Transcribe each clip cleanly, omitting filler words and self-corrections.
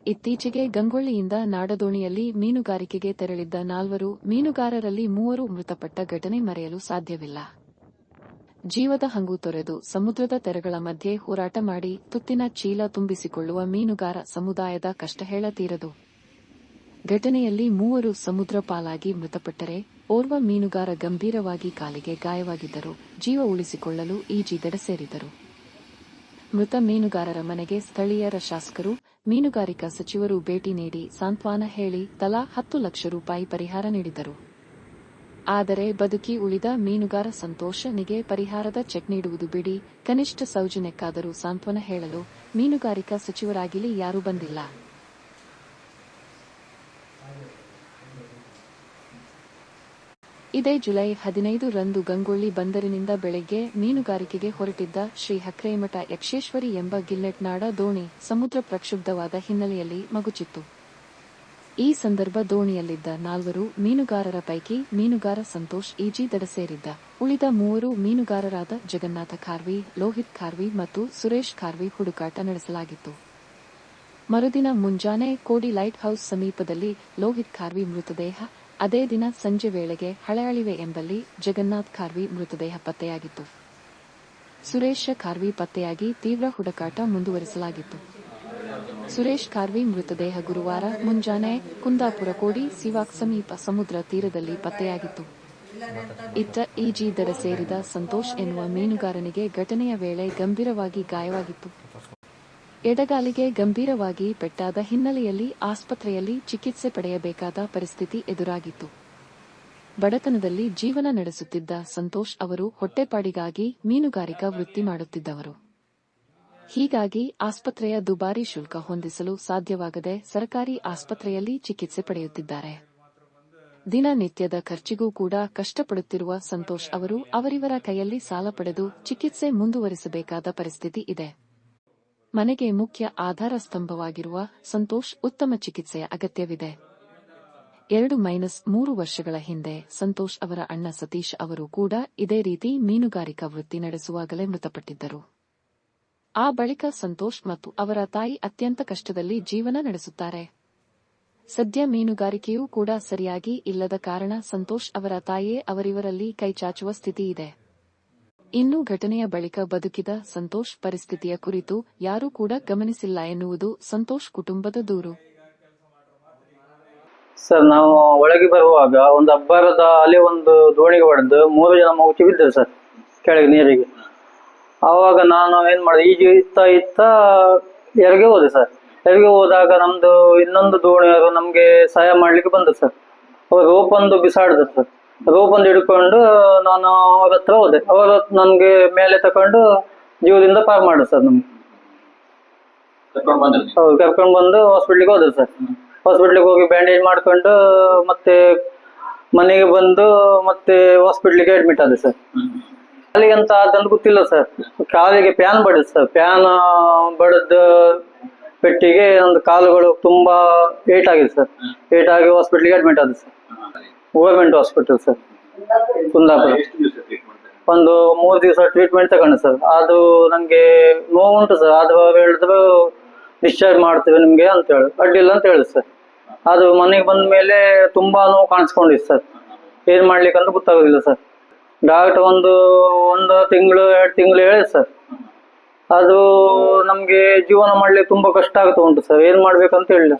ಇತ್ತೀಚೆಗೆ ಗಂಗೊಳ್ಳಿಯಿಂದ ನಾಡದೋಣಿಯಲ್ಲಿ ಮೀನುಗಾರಿಕೆಗೆ ತೆರಳಿದ್ದ 4 ಮೀನುಗಾರರಲ್ಲಿ 3 ಮೃತಪಟ್ಟ ಘಟನೆ ಮರೆಯಲು ಸಾಧ್ಯವಿಲ್ಲ. ಜೀವದ ಹಂಗು ತೊರೆದು ಸಮುದ್ರದ ತೆರೆಗಳ ಮಧ್ಯೆ ಹೋರಾಟ ಮಾಡಿ ತುತ್ತಿನ ಚೀಲ ತುಂಬಿಸಿಕೊಳ್ಳುವ ಮೀನುಗಾರ ಸಮುದಾಯದ ಕಷ್ಟ ಹೇಳತೀರದು. ಘಟನೆಯಲ್ಲಿ 3 ಸಮುದ್ರ ಪಾಲಾಗಿ ಮೃತಪಟ್ಟರೆ, ಓರ್ವ ಮೀನುಗಾರ ಗಂಭೀರವಾಗಿ ಕಾಲಿಗೆ ಗಾಯವಾಗಿದ್ದರು. ಜೀವ ಉಳಿಸಿಕೊಳ್ಳಲು ಈಜಿ ದಡ ಸೇರಿದರು. ಮೃತ ಮೀನುಗಾರರ ಮನೆಗೆ ಸ್ಥಳೀಯರ ಶಾಸಕರು, ಮೀನುಗಾರಿಕಾ ಸಚಿವರು ಭೇಟಿ ನೀಡಿ ಸಾಂತ್ವನ ಹೇಳಿ ತಲಾ 10 ಲಕ್ಷ ರೂಪಾಯಿ ಪರಿಹಾರ ನೀಡಿದರು. ಆದರೆ ಬದುಕಿ ಉಳಿದ ಮೀನುಗಾರ ಸಂತೋಷನಿಗೆ ಪರಿಹಾರದ ಚೆಕ್ ನೀಡುವುದು ಬಿಡಿ, ಕನಿಷ್ಠ ಸೌಜನ್ಯಕ್ಕಾದರೂ ಸಾಂತ್ವನ ಹೇಳಲು ಮೀನುಗಾರಿಕಾ ಸಚಿವರಾಗಿಲಿ ಯಾರೂ ಬಂದಿಲ್ಲ. ಇದೇ ಜುಲೈ 15 ರಂದು ಗಂಗೊಳ್ಳಿ ಬಂದರಿನಿಂದ ಬೆಳಗ್ಗೆ ಮೀನುಗಾರಿಕೆಗೆ ಹೊರಟಿದ್ದ ಶ್ರೀ ಹಕ್ರೇಮಠ ಯಕ್ಷೇಶ್ವರಿ ಎಂಬ ಗಿಲ್ಲೆಟ್ ನಾಡ ದೋಣಿ ಸಮುದ್ರ ಪ್ರಕ್ಷುಬ್ಧವಾದ ಹಿನ್ನೆಲೆಯಲ್ಲಿ ಮಗುಚಿತ್ತು. ಈ ಸಂದರ್ಭ ದೋಣಿಯಲ್ಲಿದ್ದ 4 ಮೀನುಗಾರರ ಪೈಕಿ ಮೀನುಗಾರ ಸಂತೋಷ್ ಈಜಿ ದಡ ಸೇರಿದ್ದ. ಉಳಿದ 3 ಮೀನುಗಾರರಾದ ಜಗನ್ನಾಥ ಖಾರ್ವಿ, ಲೋಹಿತ್ ಖಾರ್ವಿ ಮತ್ತು ಸುರೇಶ್ ಖಾರ್ವಿ ಹುಡುಕಾಟ ನಡೆಸಲಾಗಿತ್ತು. ಮರುದಿನ ಮುಂಜಾನೆ ಕೋಡಿ ಲೈಟ್ ಹೌಸ್ ಸಮೀಪದಲ್ಲಿ ಲೋಹಿತ್ ಖಾರ್ವಿ ಮೃತದೇಹ, ಅದೇ ದಿನ ಸಂಜೆ ವೇಳೆಗೆ ಹಳೆಅಳಿವೆ ಎಂಬಲ್ಲಿ ಜಗನ್ನಾಥ್ ಖಾರ್ವಿ ಮೃತದೇಹ ಪತ್ತೆಯಾಗಿತ್ತು. ಸುರೇಶ್ ಖಾರ್ವಿ ಪತ್ತೆಯಾಗಿ ತೀವ್ರ ಹುಡುಕಾಟ ಮುಂದುವರಿಸಲಾಗಿತ್ತು. ಸುರೇಶ್ ಖಾರ್ವಿ ಮೃತದೇಹ ಗುರುವಾರ ಮುಂಜಾನೆ ಕುಂದಾಪುರ ಕೋಡಿ ಸಿವಾಕ್ ಸಮೀಪ ಸಮುದ್ರ ತೀರದಲ್ಲಿ ಪತ್ತೆಯಾಗಿತ್ತು. ಇತ್ತ ಈಜಿ ದಡ ಸೇರಿದ ಸಂತೋಷ್ ಎನ್ನುವ ಮೀನುಗಾರನಿಗೆ ಘಟನೆಯ ವೇಳೆ ಗಂಭೀರವಾಗಿ ಗಾಯವಾಗಿತ್ತು. ಎಡಗಾಲಿಗೆ ಗಂಭೀರವಾಗಿ ಪೆಟ್ಟಾದ ಹಿನ್ನೆಲೆಯಲ್ಲಿ ಆಸ್ಪತ್ರೆಯಲ್ಲಿ ಚಿಕಿತ್ಸೆ ಪಡೆಯಬೇಕಾದ ಪರಿಸ್ಥಿತಿ ಎದುರಾಗಿತ್ತು. ಬಡತನದಲ್ಲಿ ಜೀವನ ನಡೆಸುತ್ತಿದ್ದ ಸಂತೋಷ್ ಅವರು ಹೊಟ್ಟೆಪಾಡಿಗಾಗಿ ಮೀನುಗಾರಿಕಾ ವೃತ್ತಿ ಮಾಡುತ್ತಿದ್ದವರು. ಹೀಗಾಗಿ ಆಸ್ಪತ್ರೆಯ ದುಬಾರಿ ಶುಲ್ಕ ಹೊಂದಿಸಲು ಸಾಧ್ಯವಾಗದೆ ಸರ್ಕಾರಿ ಆಸ್ಪತ್ರೆಯಲ್ಲಿ ಚಿಕಿತ್ಸೆ ಪಡೆಯುತ್ತಿದ್ದಾರೆ. ದಿನನಿತ್ಯದ ಖರ್ಚಿಗೂ ಕೂಡ ಕಷ್ಟಪಡುತ್ತಿರುವ ಸಂತೋಷ್ ಅವರು ಅವರಿವರ ಕೈಯಲ್ಲಿ ಸಾಲ ಪಡೆದು ಚಿಕಿತ್ಸೆ ಮುಂದುವರಿಸಬೇಕಾದ ಪರಿಸ್ಥಿತಿ ಇದೆ. ಮನೆಗೆ ಮುಖ್ಯ ಆಧಾರ ಸ್ತಂಭವಾಗಿರುವ ಸಂತೋಷ್ ಉತ್ತಮ ಚಿಕಿತ್ಸೆಯ ಅಗತ್ಯವಿದೆ. 2-3 ವರ್ಷಗಳ ಹಿಂದೆ ಸಂತೋಷ್ ಅವರ ಅಣ್ಣ ಸತೀಶ್ ಅವರು ಕೂಡ ಇದೇ ರೀತಿ ಮೀನುಗಾರಿಕಾ ವೃತ್ತಿ ನಡೆಸುವಾಗಲೇ ಮೃತಪಟ್ಟಿದ್ದರು. ಆ ಬಳಿಕ ಸಂತೋಷ್ ಮತ್ತು ಅವರ ತಾಯಿ ಅತ್ಯಂತ ಕಷ್ಟದಲ್ಲಿ ಜೀವನ ನಡೆಸುತ್ತಾರೆ. ಸದ್ಯ ಮೀನುಗಾರಿಕೆಯೂ ಕೂಡ ಸರಿಯಾಗಿ ಇಲ್ಲದ ಕಾರಣ ಸಂತೋಷ್ ಅವರ ತಾಯಿಯೇ ಅವರಿವರಲ್ಲಿ ಕೈಚಾಚುವ ಸ್ಥಿತಿ ಇದೆ. ಇನ್ನು ಘಟನೆಯ ಬಳಿಕ ಬದುಕಿದ ಸಂತೋಷ್ ಪರಿಸ್ಥಿತಿಯ ಕುರಿತು ಯಾರೂ ಕೂಡ ಗಮನಿಸಿಲ್ಲ ಎನ್ನುವುದು ಸಂತೋಷ್ ಕುಟುಂಬದ ದೂರು. ಸರ್, ನಾವು ಒಳಗೆ ಬರುವಾಗ ಒಂದು ಅಬ್ಬರದ ಅಲೆ ಒಂದು ದೋಣಿಗೆ ಹೊಡೆದು 3 ಜನ ಮಗುಚಿ ಬಿದ್ದರು ಸರ್ ಕೆಳಗೆ ನೀರಿಗೆ. ಆವಾಗ ನಾನು ಏನ್ ಮಾಡಿದೆ, ಈಜು ಇತ್ತ ಎರಗೆ ಹೋದೆ ಸರ್. ಎರಗೆ ಹೋದಾಗ ನಮ್ದು ಇನ್ನೊಂದು ದೋಣಿಯವರು ನಮ್ಗೆ ಸಹಾಯ ಮಾಡ್ಲಿಕ್ಕೆ ಬಂದರು ಸರ್. ಅವರು ರೋಪ್ ಒಂದು ಬಿಸಾಡಿದ್ರು ಸರ್. ರೋಪ್ ಒಂದು ಹಿಡ್ಕೊಂಡು ನಾನು ಅವ್ರ ಹತ್ರ ಹೋದೆ. ಅವರು ನನ್ಗೆ ಮೇಲೆ ತಕೊಂಡು ಜೀವದಿಂದ ಪಾರ್ ಮಾಡಿದ್ರು ಸರ್. ನಮ್ಗೆ ಹೌದು, ಕರ್ಕೊಂಡು ಬಂದು ಹಾಸ್ಪಿಟ್ಲಿಗೆ ಹೋದ್ರು ಸರ್. ಹಾಸ್ಪಿಟ್ಲಿಗೆ ಹೋಗಿ ಬ್ಯಾಂಡೇಜ್ ಮಾಡ್ಕೊಂಡು ಮತ್ತೆ ಮನೆಗೆ ಬಂದು ಮತ್ತೆ ಹಾಸ್ಪಿಟ್ಲಿಗೆ ಅಡ್ಮಿಟ್ ಆದೆ ಸರ್. ಕಾಲಿಗೆ ಅಂತ ಅದಂತ ಗೊತ್ತಿಲ್ಲ ಸರ್. ಕಾಲಿಗೆ ಪ್ಯಾನ್ ಬಡಿದ್ ಸರ್. ಪ್ಯಾನ್ ಬಡದ ಪೆಟ್ಟಿಗೆ ಒಂದು ಕಾಲುಗಳು ತುಂಬಾ ಏಟ್ ಆಗಿದೆ ಸರ್. ಏಟ್ ಆಗಿ ಹಾಸ್ಪಿಟ್ಲಿಗೆ ಅಡ್ಮಿಟ್ ಆದ sir. Government hospital sir, Kundapura. ಒಂದು 3 ದಿವಸ ಟ್ರೀಟ್ಮೆಂಟ್ ತಗೊಂಡೆ ಸರ್. ಅದು ನಂಗೆ ನೋವುಂಟು ಸರ್. ಅದು ಹೇಳಿದ್ರು ಡಿಸ್ಚಾರ್ಜ್ ಮಾಡ್ತೇವೆ ನಿಮ್ಗೆ ಅಂತ ಹೇಳಿ, ಅಡ್ಡಿಲ್ಲ ಅಂತ ಹೇಳಿ ಸರ್. ಅದು ಮನೆಗೆ ಬಂದ ಮೇಲೆ ತುಂಬಾ ನೋವು ಕಾಣಿಸ್ಕೊಂಡಿತ್ತು ಸರ್. ಏನ್ ಮಾಡ್ಲಿಕ್ಕೆ ಅಂತ ಗೊತ್ತಾಗೋದಿಲ್ಲ ಸರ್. ಡಾಕ್ಟರ್ ಒಂದು ತಿಂಗಳು 2 ತಿಂಗಳು ಹೇಳಿದೆ ಸರ್. ಅದು ನಮ್ಗೆ ಜೀವನ ಮಾಡ್ಲಿಕ್ಕೆ ತುಂಬಾ ಕಷ್ಟ ಆಗ್ತಾ ಉಂಟು ಸರ್. ಏನ್ ಮಾಡ್ಬೇಕಂತ ಹೇಳಿಲ್ಲ.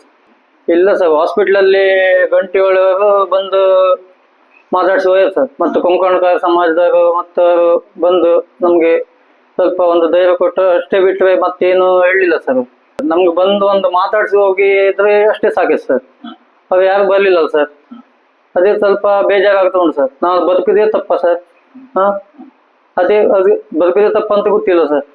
ಇಲ್ಲ ಸರ್, ಹಾಸ್ಪಿಟ್ಲಲ್ಲಿ ಗಂಟೆಯೊಳಗೆ ಬಂದು ಮಾತಾಡ್ಸಿ ಹೋಯ್ತು ಸರ್. ಮತ್ತು ಕೊಂಕಣಕಾರ ಸಮಾಜದವರು ಮತ್ತು ಬಂದು ನಮ್ಗೆ ಸ್ವಲ್ಪ ಒಂದು ಧೈರ್ಯ ಕೊಟ್ಟು ಅಷ್ಟೇ ಬಿಟ್ಟರೆ ಮತ್ತೇನು ಹೇಳಿಲ್ಲ ಸರ್. ನಮ್ಗೆ ಬಂದು ಒಂದು ಮಾತಾಡ್ಸಿ ಹೋಗಿ ಇದ್ರೆ ಅಷ್ಟೇ ಸಾಕಿತ್ತು ಸರ್. ಅದು ಯಾರು ಬರ್ಲಿಲ್ಲ ಸರ್. ಅದೇ ಸ್ವಲ್ಪ ಬೇಜಾರಾಗ್ತಾ ಉಂಟು ಸರ್. ನಾವು ಬದುಕಿದೇ ತಪ್ಪ ಸರ್. ಅದೇ ಅದು ಬದುಕಿದೇ ತಪ್ಪ ಅಂತ ಗೊತ್ತಿಲ್ಲ ಸರ್.